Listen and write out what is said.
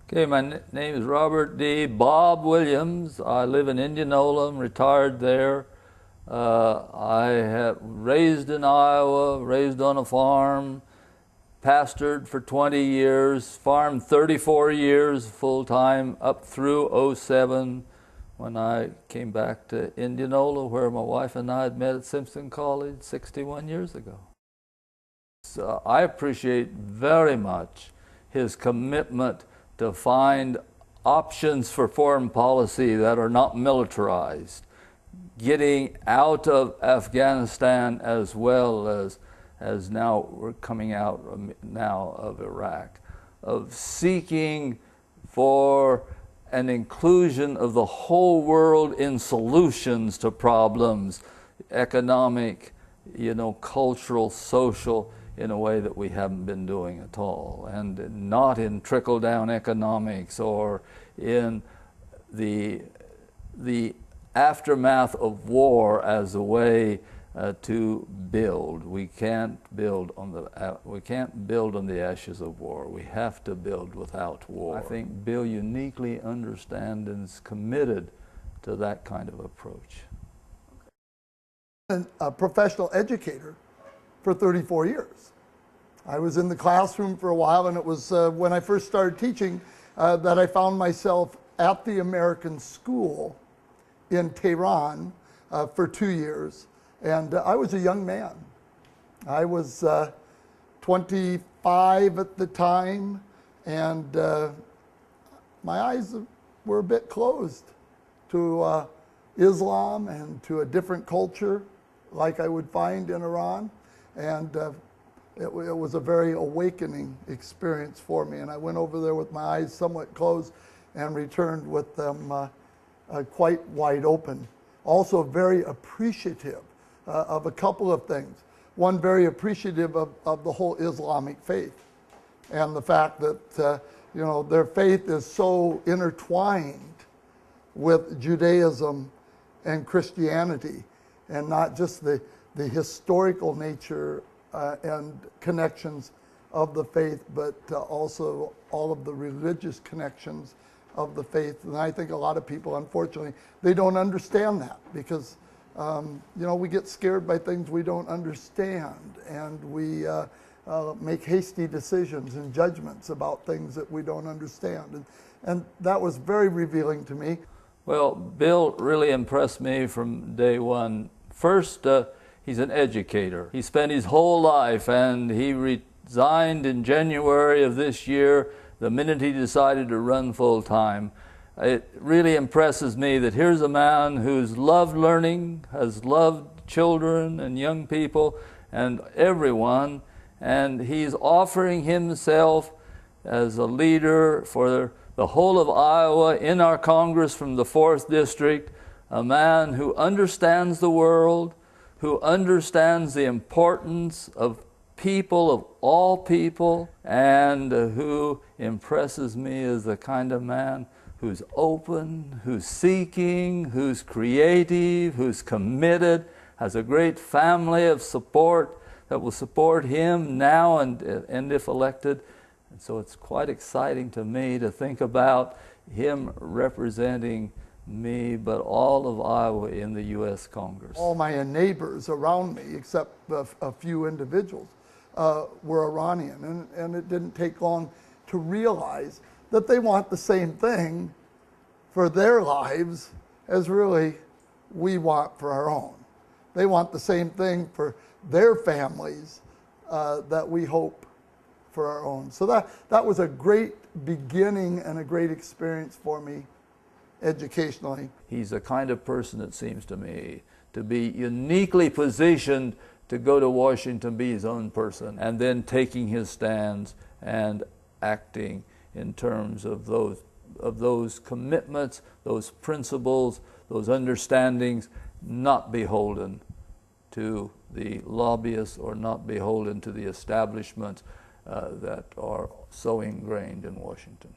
Okay, my name is Robert D. Bob Williams. I live in Indianola. I'm retired there. I have raised in Iowa, raised on a farm, pastored for 20 years, farmed 34 years full-time up through '07 when I came back to Indianola, where my wife and I had met at Simpson College 61 years ago. So I appreciate very much his commitment to find options for foreign policy that are not militarized, getting out of Afghanistan as well as now we're coming out now of Iraq, of seeking for an inclusion of the whole world in solutions to problems, economic, cultural, social, in a way that we haven't been doing at all, and not in trickle-down economics or in the aftermath of war as a way to build. We can't build on the ashes of war. We have to build without war. I think Bill uniquely understands and is committed to that kind of approach. A professional educator for 34 years. I was in the classroom for a while, and it was when I first started teaching that I found myself at the American School in Tehran for 2 years. And I was a young man. I was 25 at the time, and my eyes were a bit closed to Islam and to a different culture like I would find in Iran. And it was a very awakening experience for me. And I went over there with my eyes somewhat closed and returned with them quite wide open. Also very appreciative of a couple of things. One, very appreciative of the whole Islamic faith and the fact that their faith is so intertwined with Judaism and Christianity, and not just the historical nature and connections of the faith, but also all of the religious connections of the faith. And I think a lot of people, unfortunately, they don't understand that because we get scared by things we don't understand, and we make hasty decisions and judgments about things that we don't understand. And that was very revealing to me. Well, Bill really impressed me from day one. First, he's an educator. He spent his whole life, and he resigned in January of this year the minute he decided to run full-time. It really impresses me that here's a man who's loved learning, has loved children and young people and everyone, and he's offering himself as a leader for the whole of Iowa in our Congress from the 4th District, a man who understands the world, who understands the importance of people, of all people, and who impresses me as the kind of man who's open, who's seeking, who's creative, who's committed, has a great family of support that will support him now and if elected. And so it's quite exciting to me to think about him representing me, but all of Iowa in the U.S. Congress. All my neighbors around me, except a few individuals, were Iranian, and it didn't take long to realize that they want the same thing for their lives as really we want for our own. They want the same thing for their families that we hope for our own. So that was a great beginning and a great experience for me educationally. He's the kind of person, it seems to me, to be uniquely positioned to go to Washington, be his own person, and then taking his stands and acting in terms of those commitments, those principles, those understandings, not beholden to the lobbyists or not beholden to the establishments that are so ingrained in Washington.